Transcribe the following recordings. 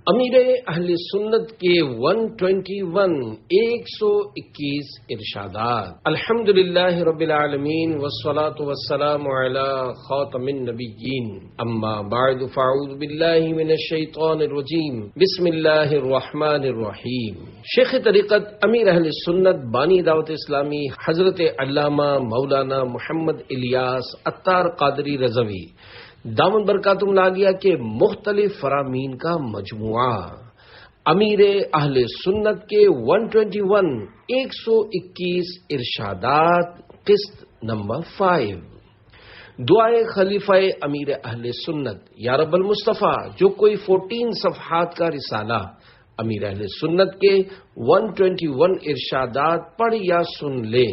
امیر اہل سنت کے 121 ارشادات۔ الحمدللہ رب العالمین والصلاة والسلام علی خاتم النبیین، اما بعد فاعوذ باللہ من الشیطان الرجیم، بسم اللہ الرحمن الرحیم۔ شیخ طریقت امیر اہل سنت بانی دعوت اسلامی حضرت علامہ مولانا محمد الیاس عطار قادری رضوی دامن برکاتہم العالیہ کے مختلف فرامین کا مجموعہ امیر اہل سنت کے 121 ارشادات قسط نمبر 5۔ دعائے خلیفہ امیر اہل سنت، یا رب المصطفیٰ جو کوئی 14 صفحات کا رسالہ امیر اہل سنت کے 121 ارشادات پڑھ یا سن لے،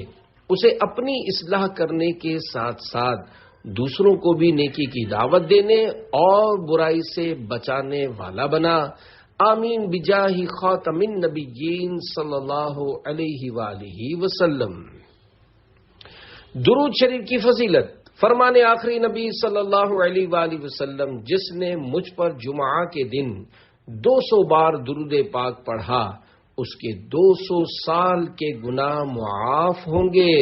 اسے اپنی اصلاح کرنے کے ساتھ ساتھ دوسروں کو بھی نیکی کی دعوت دینے اور برائی سے بچانے والا بنا۔ آمین بجاہ خاتم النبیین صلی اللہ علیہ وآلہ وسلم۔ درود شریف کی فضیلت۔ فرمان آخری نبی صلی اللہ علیہ وآلہ وسلم، جس نے مجھ پر جمعہ کے دن 200 بار درود پاک پڑھا، اس کے 200 سال کے گناہ معاف ہوں گے۔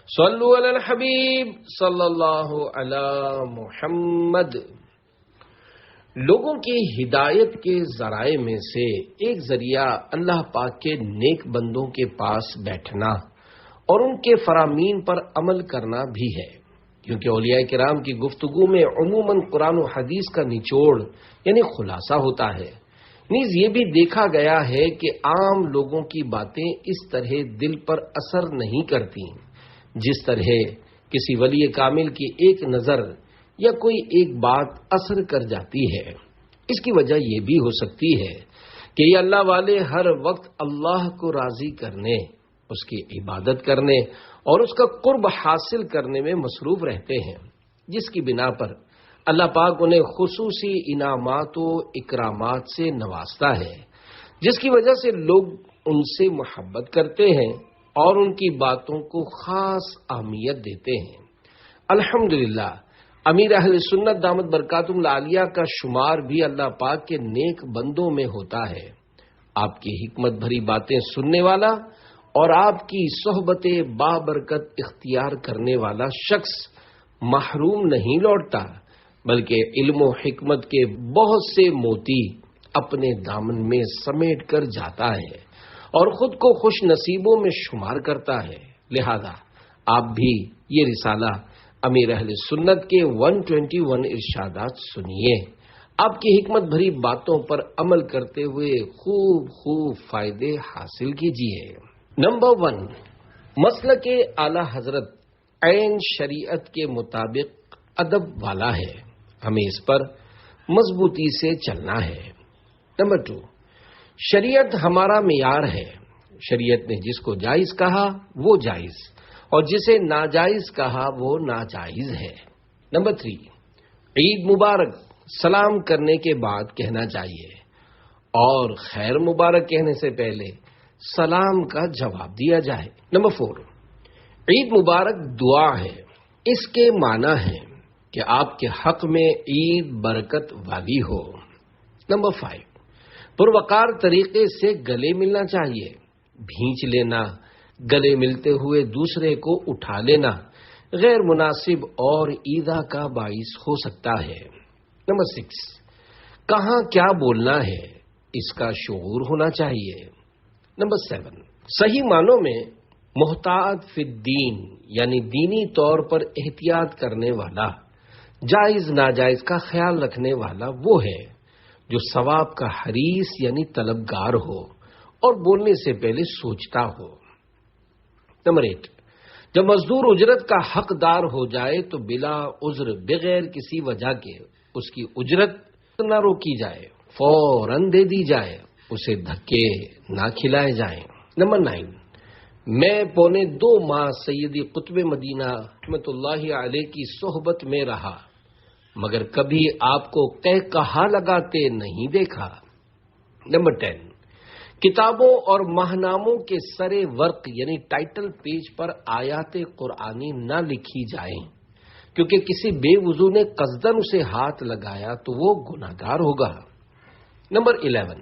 صلو علی الحبیب صلی اللہ علی محمد۔ لوگوں کی ہدایت کے ذرائع میں سے ایک ذریعہ اللہ پاک کے نیک بندوں کے پاس بیٹھنا اور ان کے فرامین پر عمل کرنا بھی ہے، کیونکہ اولیاء کرام کی گفتگو میں عموماً قرآن و حدیث کا نچوڑ یعنی خلاصہ ہوتا ہے۔ نیز یہ بھی دیکھا گیا ہے کہ عام لوگوں کی باتیں اس طرح دل پر اثر نہیں کرتی جس طرح کسی ولی کامل کی ایک نظر یا کوئی ایک بات اثر کر جاتی ہے۔ اس کی وجہ یہ بھی ہو سکتی ہے کہ یہ اللہ والے ہر وقت اللہ کو راضی کرنے، اس کی عبادت کرنے اور اس کا قرب حاصل کرنے میں مصروف رہتے ہیں، جس کی بنا پر اللہ پاک انہیں خصوصی انعامات و اکرامات سے نوازتا ہے، جس کی وجہ سے لوگ ان سے محبت کرتے ہیں اور ان کی باتوں کو خاص اہمیت دیتے ہیں۔ الحمدللہ امیر اہل سنت دامت برکاتہم العالیہ کا شمار بھی اللہ پاک کے نیک بندوں میں ہوتا ہے۔ آپ کی حکمت بھری باتیں سننے والا اور آپ کی صحبت بابرکت اختیار کرنے والا شخص محروم نہیں لوٹتا، بلکہ علم و حکمت کے بہت سے موتی اپنے دامن میں سمیٹ کر جاتا ہے اور خود کو خوش نصیبوں میں شمار کرتا ہے۔ لہذا آپ بھی یہ رسالہ امیر اہل سنت کے 121 ارشادات سنیے، آپ کی حکمت بھری باتوں پر عمل کرتے ہوئے خوب فائدے حاصل کیجیے۔ نمبر 1، مسلک اعلی حضرت عین شریعت کے مطابق ادب والا ہے، ہمیں اس پر مضبوطی سے چلنا ہے۔ نمبر 2، شریعت ہمارا معیار ہے، شریعت نے جس کو جائز کہا وہ جائز اور جسے ناجائز کہا وہ ناجائز ہے۔ نمبر 3، عید مبارک سلام کرنے کے بعد کہنا چاہیے اور خیر مبارک کہنے سے پہلے سلام کا جواب دیا جائے۔ نمبر 4، عید مبارک دعا ہے، اس کے معنی ہے کہ آپ کے حق میں عید برکت والی ہو۔ نمبر 5، پروقار طریقے سے گلے ملنا چاہیے، بھینچ لینا، گلے ملتے ہوئے دوسرے کو اٹھا لینا غیر مناسب اور ایذا کا باعث ہو سکتا ہے۔ نمبر 6، کہاں کیا بولنا ہے اس کا شعور ہونا چاہیے۔ نمبر 7، صحیح معنوں میں محتاط فی الدین یعنی دینی طور پر احتیاط کرنے والا، جائز ناجائز کا خیال رکھنے والا وہ ہے جو ثواب کا حریص یعنی طلبگار ہو اور بولنے سے پہلے سوچتا ہو۔ نمبر 8، جب مزدور اجرت کا حقدار ہو جائے تو بلا عذر بغیر کسی وجہ کے اس کی اجرت نہ روکی جائے، فوراً دے دی جائے، اسے دھکے نہ کھلائے جائیں۔ نمبر 9، میں 2.25 ماہ سیدی قطب مدینہ رحمۃ اللہ علیہ کی صحبت میں رہا مگر کبھی آپ کو کہا لگاتے نہیں دیکھا۔ نمبر 10، کتابوں اور ماہناموں کے سرے ورق یعنی ٹائٹل پیج پر آیات قرآنی نہ لکھی جائیں، کیونکہ کسی بے وضو نے قصدن اسے ہاتھ لگایا تو وہ گناہگار ہوگا۔ نمبر 11،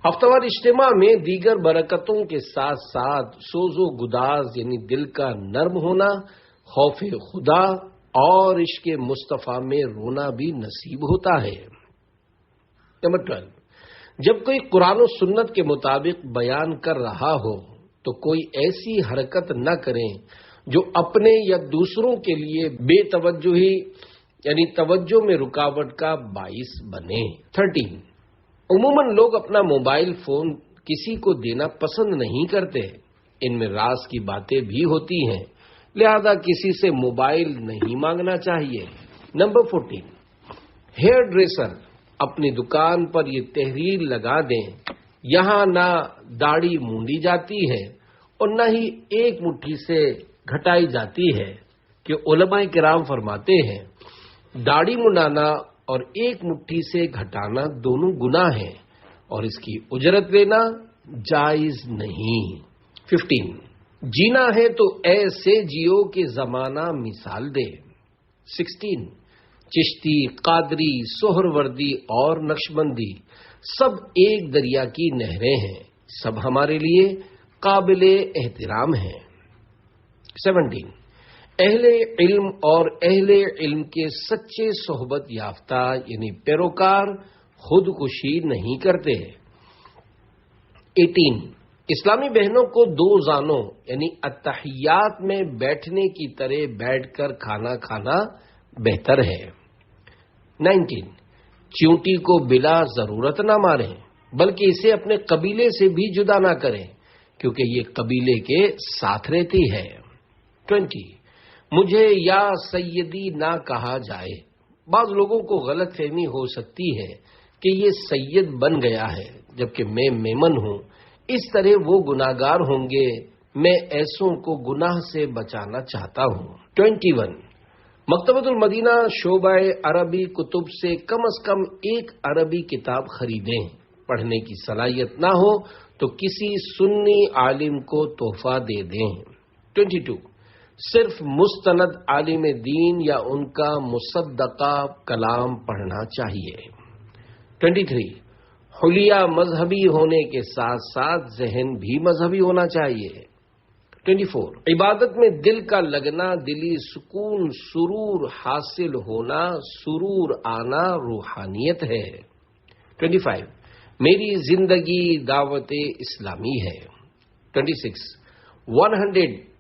ہفتہ وار اجتماع میں دیگر برکتوں کے ساتھ ساتھ سوز و گداز یعنی دل کا نرم ہونا، خوف خدا اور عشق مصطفیٰ میں رونا بھی نصیب ہوتا ہے۔ نمبر 12، جب کوئی قرآن و سنت کے مطابق بیان کر رہا ہو تو کوئی ایسی حرکت نہ کریں جو اپنے یا دوسروں کے لیے بے توجہی یعنی توجہ میں رکاوٹ کا باعث بنے۔ 13، عموماً لوگ اپنا موبائل فون کسی کو دینا پسند نہیں کرتے، ان میں راز کی باتیں بھی ہوتی ہیں، لہذا کسی سے موبائل نہیں مانگنا چاہیے۔ نمبر 14، ہیئر ڈریسر اپنی دکان پر یہ تحریر لگا دیں، یہاں نہ داڑھی مونڈی جاتی ہے اور نہ ہی ایک مٹھی سے گھٹائی جاتی ہے، کہ علماء کرام فرماتے ہیں داڑھی منڈانا اور ایک مٹھی سے گھٹانا دونوں گناہ ہیں اور اس کی اجرت لینا جائز نہیں۔ 15، جینا ہے تو ایسے جیو کہ زمانہ مثال دے۔ 16، چشتی، قادری، سہروردی اور نقشبندی سب ایک دریا کی نہریں ہیں، سب ہمارے لیے قابل احترام ہیں۔ 17، اہل علم اور اہل علم کے سچے صحبت یافتہ یعنی پیروکار خودکشی نہیں کرتے۔ 18، اسلامی بہنوں کو دو زانوں یعنی اتحیات میں بیٹھنے کی طرح بیٹھ کر کھانا کھانا بہتر ہے۔ 19، چیونٹی کو بلا ضرورت نہ ماریں بلکہ اسے اپنے قبیلے سے بھی جدا نہ کریں کیونکہ یہ قبیلے کے ساتھ رہتی ہے۔ 20، مجھے یا سیدی نہ کہا جائے، بعض لوگوں کو غلط فہمی ہو سکتی ہے کہ یہ سید بن گیا ہے جبکہ میں میمن ہوں، اس طرح وہ گناہگار ہوں گے، میں ایسوں کو گناہ سے بچانا چاہتا ہوں۔ 21، مکتبۃ المدینہ شعبہ عربی کتب سے کم از کم ایک عربی کتاب خریدیں، پڑھنے کی صلاحیت نہ ہو تو کسی سنی عالم کو تحفہ دے دیں۔ 22، صرف مستند عالم دین یا ان کا مصدقہ کلام پڑھنا چاہیے۔ 23، حلیہ مذہبی ہونے کے ساتھ ساتھ ذہن بھی مذہبی ہونا چاہیے۔ 24، عبادت میں دل کا لگنا، دلی سکون، سرور حاصل ہونا، سرور آنا روحانیت ہے۔ 25، میری زندگی دعوت اسلامی ہے۔ 26،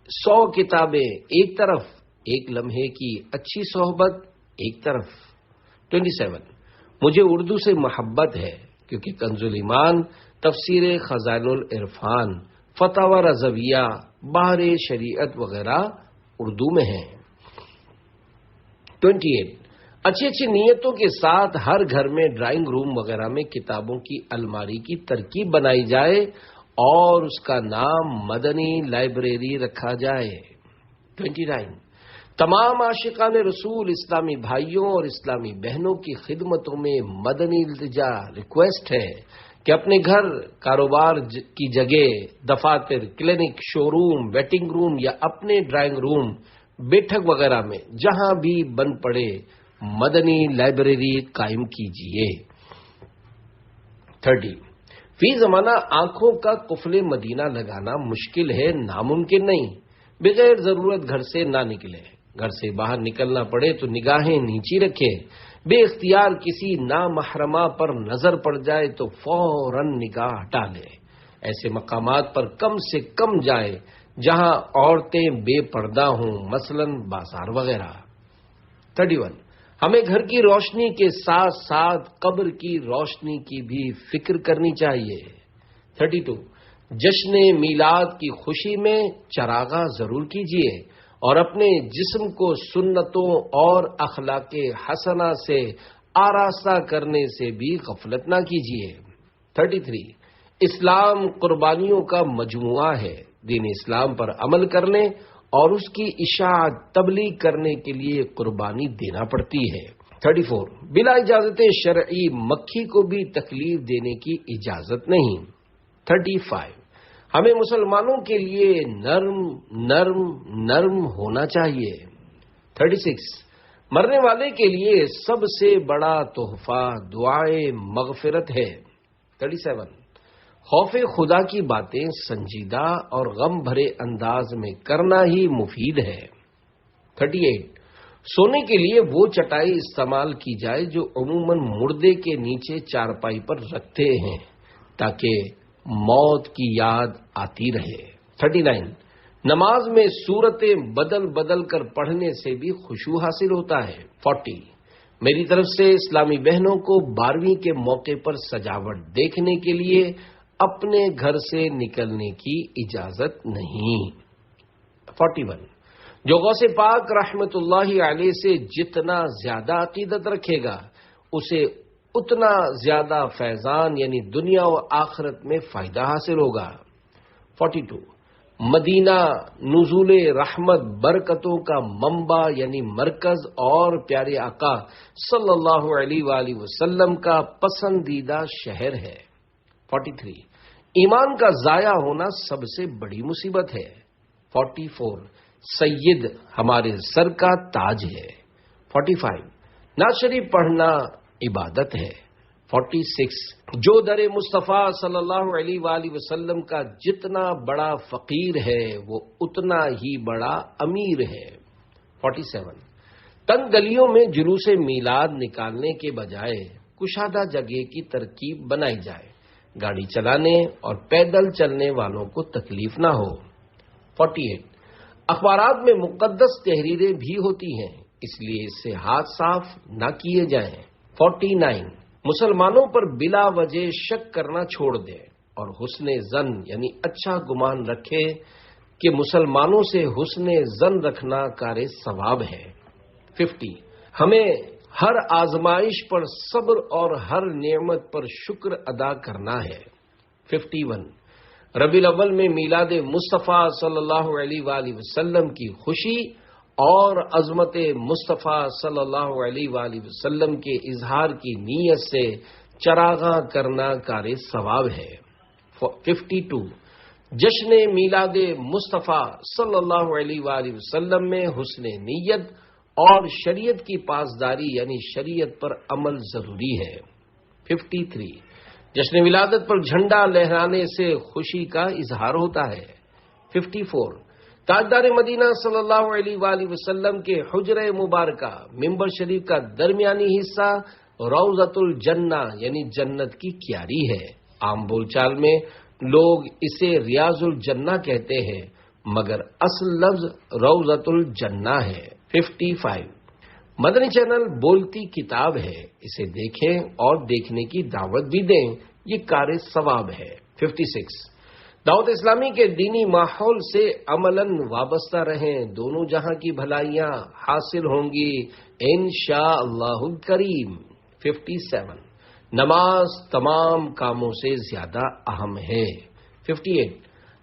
100 کتابیں ایک طرف، ایک لمحے کی اچھی صحبت ایک طرف۔ 27، مجھے اردو سے محبت ہے کیونکہ کنز الایمان، تفسیر خزائن العرفان، فتاوی رضویہ، بحر شریعت وغیرہ اردو میں ہیں۔ 28، اچھی اچھی نیتوں کے ساتھ ہر گھر میں ڈرائنگ روم وغیرہ میں کتابوں کی الماری کی ترکیب بنائی جائے اور اس کا نام مدنی لائبریری رکھا جائے۔ 29، تمام عاشقان رسول اسلامی بھائیوں اور اسلامی بہنوں کی خدمتوں میں مدنی التجا ریکویسٹ ہے کہ اپنے گھر، کاروبار کی جگہ، دفاتر، کلینک، شو روم، ویٹنگ روم یا اپنے ڈرائنگ روم، بیٹھک وغیرہ میں جہاں بھی بن پڑے مدنی لائبریری قائم کیجیے۔ 30، فی زمانہ آنکھوں کا قفل مدینہ لگانا مشکل ہے، ناممکن نہیں، بغیر ضرورت گھر سے نہ نکلے، گھر سے باہر نکلنا پڑے تو نگاہیں نیچی رکھے، بے اختیار کسی نامحرمہ پر نظر پڑ جائے تو فوراً نگاہ ہٹا لے، ایسے مقامات پر کم سے کم جائے جہاں عورتیں بے پردہ ہوں، مثلا بازار وغیرہ۔ 31، ہمیں گھر کی روشنی کے ساتھ ساتھ قبر کی روشنی کی بھی فکر کرنی چاہیے۔ 32، جشن میلاد کی خوشی میں چراغاں ضرور کیجیے اور اپنے جسم کو سنتوں اور اخلاق حسنہ سے آراستہ کرنے سے بھی غفلت نہ کیجیے۔ 33، اسلام قربانیوں کا مجموعہ ہے، دین اسلام پر عمل کرنے اور اس کی اشاعت تبلیغ کرنے کے لیے قربانی دینا پڑتی ہے۔ 34، بلا اجازت شرعی مکھی کو بھی تکلیف دینے کی اجازت نہیں۔ 35، ہمیں مسلمانوں کے لیے نرم نرم نرم ہونا چاہیے۔ 36، مرنے والے کے لیے سب سے بڑا تحفہ دعائے مغفرت ہے۔ 37 خوف خدا کی باتیں سنجیدہ اور غم بھرے انداز میں کرنا ہی مفید ہے۔ 38 سونے کے لیے وہ چٹائی استعمال کی جائے جو عموماً مردے کے نیچے چارپائی پر رکھتے ہیں تاکہ موت کی یاد آتی رہے۔ 39 نماز میں صورتیں بدل بدل کر پڑھنے سے بھی خشوع حاصل ہوتا ہے۔ 40 میری طرف سے اسلامی بہنوں کو 12ویں کے موقع پر سجاوٹ دیکھنے کے لیے اپنے گھر سے نکلنے کی اجازت نہیں۔ 41 جو غوث پاک رحمت اللہ علیہ سے جتنا زیادہ عقیدت رکھے گا اسے اتنا زیادہ فیضان یعنی دنیا و آخرت میں فائدہ حاصل ہوگا۔ 42 مدینہ نزول رحمت برکتوں کا منبع یعنی مرکز اور پیارے آقا صلی اللہ علیہ وآلہ وسلم کا پسندیدہ شہر ہے۔ 43 ایمان کا ضائع ہونا سب سے بڑی مصیبت ہے۔ 44 سید ہمارے سر کا تاج ہے۔ 45 نعت شریف پڑھنا عبادت ہے۔ 46 جو در مصطفیٰ صلی اللہ علیہ وآلہ وسلم کا جتنا بڑا فقیر ہے وہ اتنا ہی بڑا امیر ہے۔ 47 تنگ گلیوں میں جلوس میلاد نکالنے کے بجائے کشادہ جگہ کی ترکیب بنائی جائے، گاڑی چلانے اور پیدل چلنے والوں کو تکلیف نہ ہو۔ 48 اخبارات میں مقدس تحریریں بھی ہوتی ہیں، اس لیے اس سے ہاتھ صاف نہ کیے جائیں۔ 49 مسلمانوں پر بلا وجہ شک کرنا چھوڑ دیں اور حسن ظن یعنی اچھا گمان رکھے کہ مسلمانوں سے حسن ظن رکھنا کار ثواب ہے۔ 50 ہمیں ہر آزمائش پر صبر اور ہر نعمت پر شکر ادا کرنا ہے۔ 51 ربیع الاول میں میلاد مصطفیٰ صلی اللہ علیہ وآلہ وسلم کی خوشی اور عظمت مصطفیٰ صلی اللہ علیہ وآلہ وسلم کے اظہار کی نیت سے چراغاں کرنا کار ثواب ہے۔ 52 جشن میلاد مصطفیٰ صلی اللہ علیہ وآلہ وسلم میں حسن نیت اور شریعت کی پاسداری یعنی شریعت پر عمل ضروری ہے۔ 53 جشن ولادت پر جھنڈا لہرانے سے خوشی کا اظہار ہوتا ہے۔ 54 تاجدار مدینہ صلی اللہ علیہ وآلہ وسلم کے حجرہ مبارکہ ممبر شریف کا درمیانی حصہ روضۃ الجنہ یعنی جنت کی کیاری ہے۔ عام بول چال میں لوگ اسے ریاض الجنہ کہتے ہیں مگر اصل لفظ روضۃ الجنہ ہے۔ 55 مدنی چینل بولتی کتاب ہے، اسے دیکھیں اور دیکھنے کی دعوت بھی دیں، یہ کار ثواب ہے۔ 56 دعوت اسلامی کے دینی ماحول سے عملاً وابستہ رہیں، دونوں جہاں کی بھلائیاں حاصل ہوں گی انشاءاللہ الکریم۔ 57 نماز تمام کاموں سے زیادہ اہم ہے۔ 58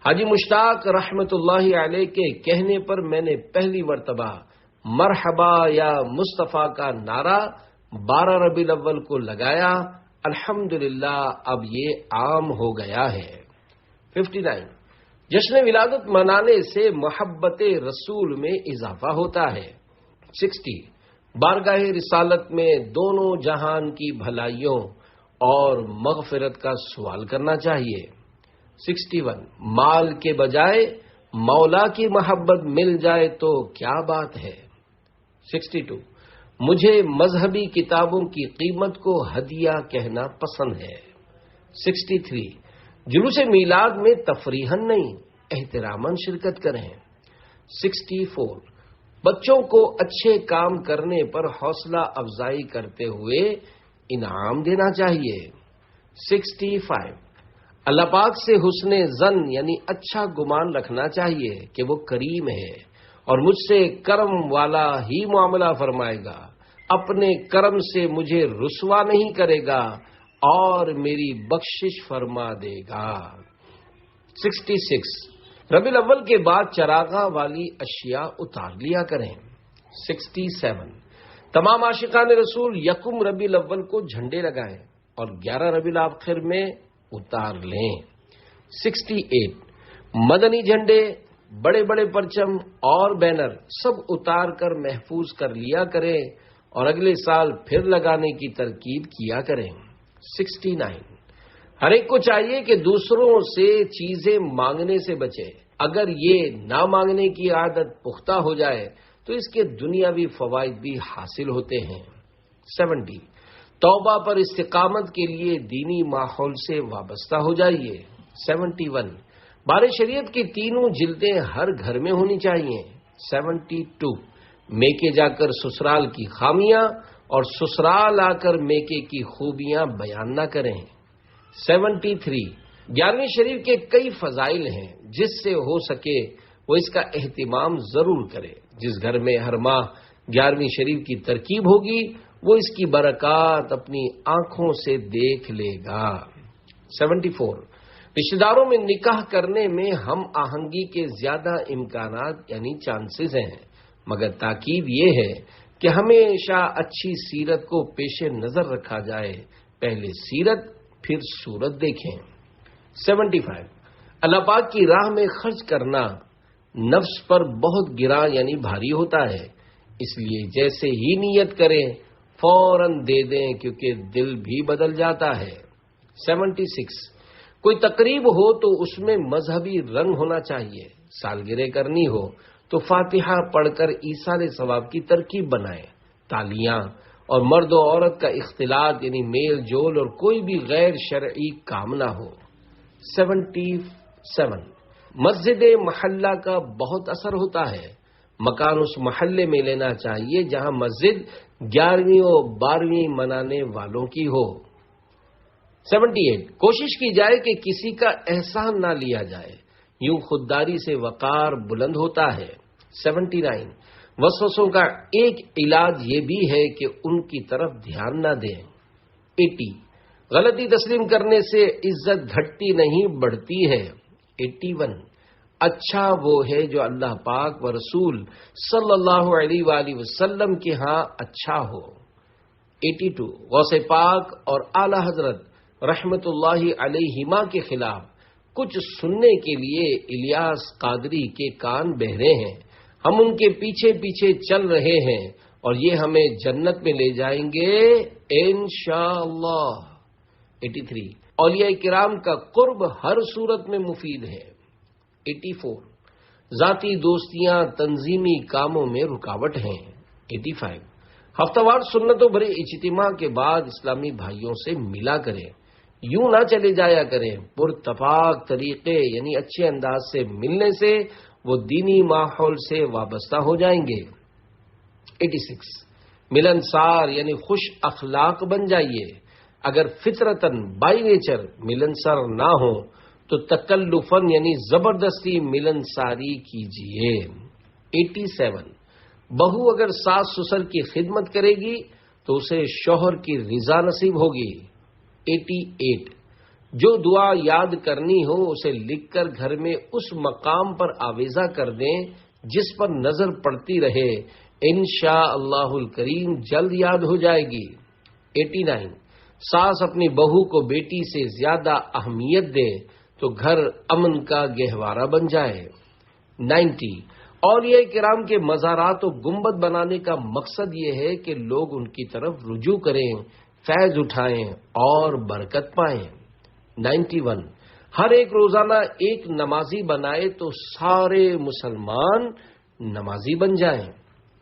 حاجی مشتاق رحمت اللہ علیہ کے کہنے پر میں نے پہلی مرتبہ مرحبا یا مصطفیٰ کا نعرہ 12 ربیع الاول کو لگایا، الحمدللہ اب یہ عام ہو گیا ہے۔ 59 جشن ولادت منانے سے محبت رسول میں اضافہ ہوتا ہے۔ 60 بارگاہ رسالت میں دونوں جہان کی بھلائیوں اور مغفرت کا سوال کرنا چاہیے۔ 61 مال کے بجائے مولا کی محبت مل جائے تو کیا بات ہے۔ 62 مجھے مذہبی کتابوں کی قیمت کو ہدیہ کہنا پسند ہے۔ 63 جلوس میلاد میں تفریحاً نہیں احتراماً شرکت کریں۔ 64 بچوں کو اچھے کام کرنے پر حوصلہ افزائی کرتے ہوئے انعام دینا چاہیے۔ 65 اللہ پاک سے حسن ظن یعنی اچھا گمان رکھنا چاہیے کہ وہ کریم ہے اور مجھ سے کرم والا ہی معاملہ فرمائے گا، اپنے کرم سے مجھے رسوا نہیں کرے گا اور میری بخشش فرما دے گا۔ 66 ربیع الاول کے بعد چراغاں والی اشیاء اتار لیا کریں۔ 67 تمام عاشقان رسول یکم ربیع الاول کو جھنڈے لگائیں اور 11 ربیع الاخر میں اتار لیں۔ 68 مدنی جھنڈے، بڑے بڑے پرچم اور بینر سب اتار کر محفوظ کر لیا کریں اور اگلے سال پھر لگانے کی ترکیب کیا کریں۔ 69 ہر ایک کو چاہیے کہ دوسروں سے چیزیں مانگنے سے بچے. اگر یہ نہ مانگنے کی عادت پختہ ہو جائے تو اس کے دنیاوی فوائد بھی حاصل ہوتے ہیں. 70. توبہ پر استقامت کے لیے دینی ماحول سے وابستہ ہو جائیے. 71. بار شریعت کی تینوں جلدیں ہر گھر میں ہونی چاہیے. 72. میکے جا کر سسرال کی خامیاں اور سسرال آ کر میکے کی خوبیاں بیان نہ کریں. 73. 11ویں شریف کے کئی فضائل ہیں، جس سے ہو سکے وہ اس کا اہتمام ضرور کرے. جس گھر میں ہر ماہ 11ویں شریف کی ترکیب ہوگی وہ اس کی برکات اپنی آنکھوں سے دیکھ لے گا. 74. رشتہ داروں میں نکاح کرنے میں ہم آہنگی کے زیادہ امکانات یعنی چانسز ہیں، مگر تاکید یہ ہے کہ ہمیشہ اچھی سیرت کو پیش نظر رکھا جائے. پہلے سیرت پھر صورت دیکھیں. 75. اللہ پاک کی راہ میں خرچ کرنا نفس پر بہت گراں یعنی بھاری ہوتا ہے، اس لیے جیسے ہی نیت کریں فوراً دے دیں کیونکہ دل بھی بدل جاتا ہے. 76. کوئی تقریب ہو تو اس میں مذہبی رنگ ہونا چاہیے. سالگرہ کرنی ہو تو فاتحہ پڑھ کر ایصال ثواب کی ترکیب بنائیں. تالیاں اور مرد و عورت کا اختلاط یعنی میل جول اور کوئی بھی غیر شرعی کام نہ ہو. 77. مسجد محلہ کا بہت اثر ہوتا ہے. مکان اس محلے میں لینا چاہیے جہاں مسجد 11ویں اور 12ویں منانے والوں کی ہو. 78. کوشش کی جائے کہ کسی کا احسان نہ لیا جائے، یوں خودداری سے وقار بلند ہوتا ہے. 79. وسوسوں کا ایک علاج یہ بھی ہے کہ ان کی طرف دھیان نہ دیں. 80. غلطی تسلیم کرنے سے عزت گھٹتی نہیں بڑھتی ہے. 81. اچھا وہ ہے جو اللہ پاک و رسول صلی اللہ علیہ وآلہ وسلم کے ہاں اچھا ہو. 82. غوث پاک اور اعلی حضرت رحمت اللہ علیہما کے خلاف کچھ سننے کے لیے الیاس قادری کے کان بہرے ہیں، ہم ان کے پیچھے پیچھے چل رہے ہیں اور یہ ہمیں جنت میں لے جائیں گے انشاءاللہ. 83. اولیاء کرام کا قرب ہر صورت میں مفید ہے. 84. ذاتی دوستیاں تنظیمی کاموں میں رکاوٹ ہیں. 85. ہفتہ وار سنتوں بھرے اجتماع کے بعد اسلامی بھائیوں سے ملا کریں، یوں نہ چلے جایا کریں. پراتفاق طریقے یعنی اچھے انداز سے ملنے سے وہ دینی ماحول سے وابستہ ہو جائیں گے. 86. ملنسار یعنی خوش اخلاق بن جائیے. اگر فطرتاً بائی نیچر ملنسار نہ ہو تو تکلفاً یعنی زبردستی ملنساری کیجیے. 87. بہو اگر ساس سسر کی خدمت کرے گی تو اسے شوہر کی رضا نصیب ہوگی. 88. جو دعا یاد کرنی ہو اسے لکھ کر گھر میں اس مقام پر آویزہ کر دیں جس پر نظر پڑتی رہے، انشاءاللہ الکریم جلد یاد ہو جائے گی. 89. ساس اپنی بہو کو بیٹی سے زیادہ اہمیت دے تو گھر امن کا گہوارہ بن جائے. 90. اولیاء کرام کے مزارات و گنبد بنانے کا مقصد یہ ہے کہ لوگ ان کی طرف رجوع کریں، فیض اٹھائیں اور برکت پائیں. 91. ہر ایک روزانہ ایک نمازی بنائے تو سارے مسلمان نمازی بن جائیں.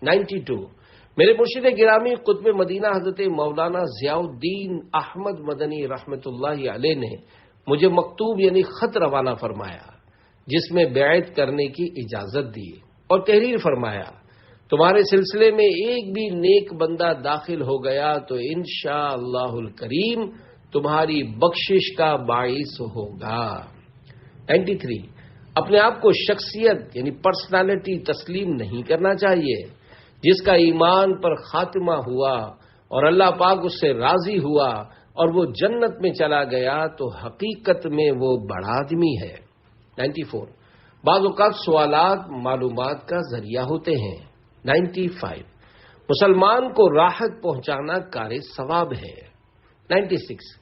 92. میرے مرشد گرامی قطب مدینہ حضرت مولانا ضیاء الدین احمد مدنی رحمت اللہ علیہ نے مجھے مکتوب یعنی خط روانہ فرمایا جس میں بیعت کرنے کی اجازت دی اور تحریر فرمایا، تمہارے سلسلے میں ایک بھی نیک بندہ داخل ہو گیا تو انشاءاللہ الکریم تمہاری بخشش کا باعث ہوگا. 93. اپنے آپ کو شخصیت یعنی پرسنالٹی تسلیم نہیں کرنا چاہیے. جس کا ایمان پر خاتمہ ہوا اور اللہ پاک اس سے راضی ہوا اور وہ جنت میں چلا گیا تو حقیقت میں وہ بڑا آدمی ہے. 94. بعض اوقات سوالات معلومات کا ذریعہ ہوتے ہیں. 95. مسلمان کو راحت پہنچانا کار ثواب ہے. 96.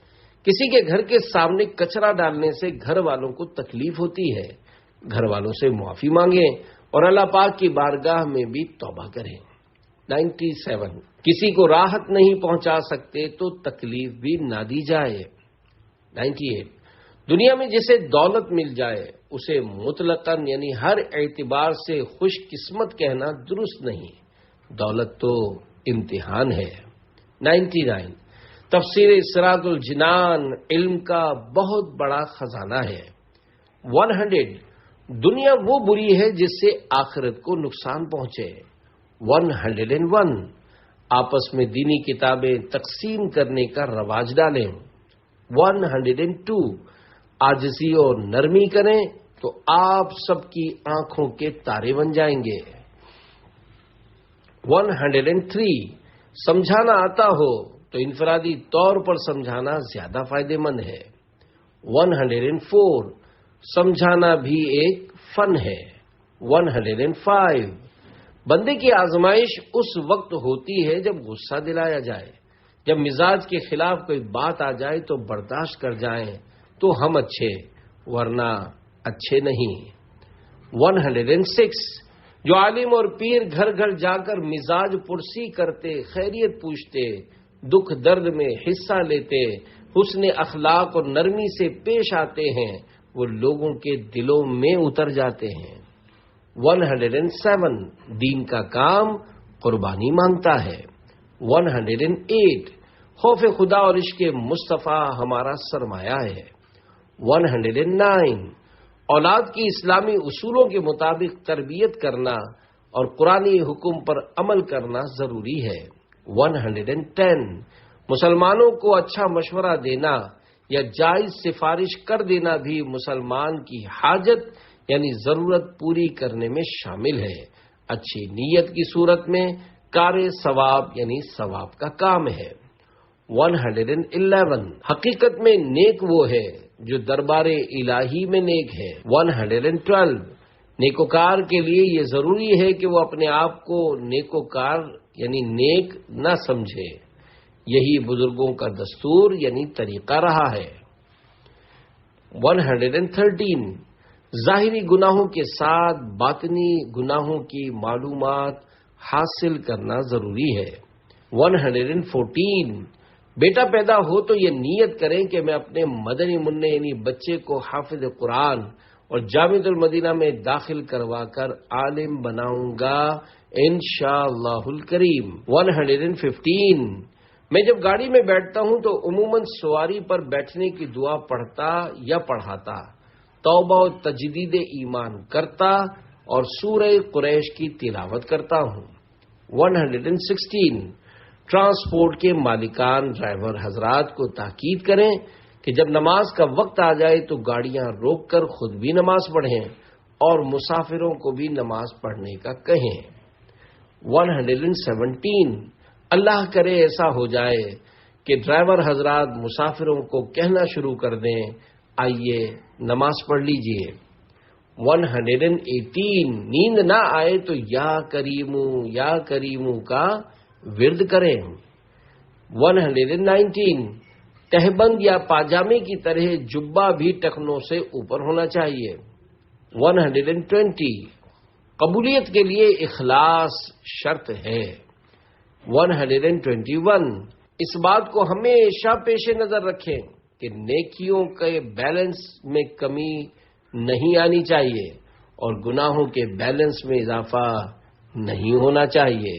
کسی کے گھر کے سامنے کچرا ڈالنے سے گھر والوں کو تکلیف ہوتی ہے، گھر والوں سے معافی مانگیں اور اللہ پاک کی بارگاہ میں بھی توبہ کریں. 97. کسی کو راحت نہیں پہنچا سکتے تو تکلیف بھی نہ دی جائے. 98 دنیا میں جسے دولت مل جائے اسے مطلقاً یعنی ہر اعتبار سے خوش قسمت کہنا درست نہیں، دولت تو امتحان ہے۔ 99 تفسیر صراط الجنان علم کا بہت بڑا خزانہ ہے۔ 100 دنیا وہ بری ہے جس سے آخرت کو نقصان پہنچے۔ 101 آپس میں دینی کتابیں تقسیم کرنے کا رواج ڈالیں۔ 102 عاجزی اور نرمی کریں تو آپ سب کی آنکھوں کے تارے بن جائیں گے۔ 103 سمجھانا آتا ہو تو انفرادی طور پر سمجھانا زیادہ فائدہ مند ہے۔ 104 سمجھانا بھی ایک فن ہے۔ 105 بندے کی آزمائش اس وقت ہوتی ہے جب غصہ دلایا جائے، جب مزاج کے خلاف کوئی بات آ جائے تو برداشت کر جائیں تو ہم اچھے، ورنہ اچھے نہیں۔ 106 جو عالم اور پیر گھر گھر جا کر مزاج پرسی کرتے، خیریت پوچھتے، دکھ درد میں حصہ لیتے، حسن اخلاق اور نرمی سے پیش آتے ہیں، وہ لوگوں کے دلوں میں اتر جاتے ہیں۔ 107 دین کا کام قربانی مانگتا ہے۔ 108 خوف خدا اور عشق مصطفیٰ ہمارا سرمایہ ہے۔ 109 اولاد کی اسلامی اصولوں کے مطابق تربیت کرنا اور قرآنی حکم پر عمل کرنا ضروری ہے۔ 110 مسلمانوں کو اچھا مشورہ دینا یا جائز سفارش کر دینا بھی مسلمان کی حاجت یعنی ضرورت پوری کرنے میں شامل ہے، اچھی نیت کی صورت میں کار ثواب یعنی ثواب کا کام ہے۔ 111 حقیقت میں نیک وہ ہے جو دربار الہی میں نیک ہے۔ 112 نیکوکار کے لیے یہ ضروری ہے کہ وہ اپنے آپ کو نیکوکار یعنی نیک نہ سمجھے، یہی بزرگوں کا دستور یعنی طریقہ رہا ہے۔ 113 ظاہری گناہوں کے ساتھ باطنی گناہوں کی معلومات حاصل کرنا ضروری ہے۔ 114 بیٹا پیدا ہو تو یہ نیت کریں کہ میں اپنے مدنی منع یعنی بچے کو حافظ قرآن اور جامعۃ المدینہ میں داخل کروا کر عالم بناؤں گا انشاءاللہ الکریم۔ 115 میں جب گاڑی میں بیٹھتا ہوں تو عموماً سواری پر بیٹھنے کی دعا پڑھتا یا پڑھاتا، توبہ و تجدید ایمان کرتا اور سورہ قریش کی تلاوت کرتا ہوں۔ 116 ٹرانسپورٹ کے مالکان ڈرائیور حضرات کو تاکید کریں کہ جب نماز کا وقت آ جائے تو گاڑیاں روک کر خود بھی نماز پڑھیں اور مسافروں کو بھی نماز پڑھنے کا کہیں۔ 117 اللہ کرے ایسا ہو جائے کہ ڈرائیور حضرات مسافروں کو کہنا شروع کر دیں آئیے نماز پڑھ لیجئے۔ 118 نیند نہ آئے تو یا کریمو کا ورد کریں۔ 119 تہبند یا پاجامے کی طرح جبہ بھی ٹخنوں سے اوپر ہونا چاہیے۔ 120 قبولیت کے لیے اخلاص شرط ہے۔ 121 اس بات کو ہمیشہ پیش نظر رکھیں کہ نیکیوں کے بیلنس میں کمی نہیں آنی چاہیے اور گناہوں کے بیلنس میں اضافہ نہیں ہونا چاہیے۔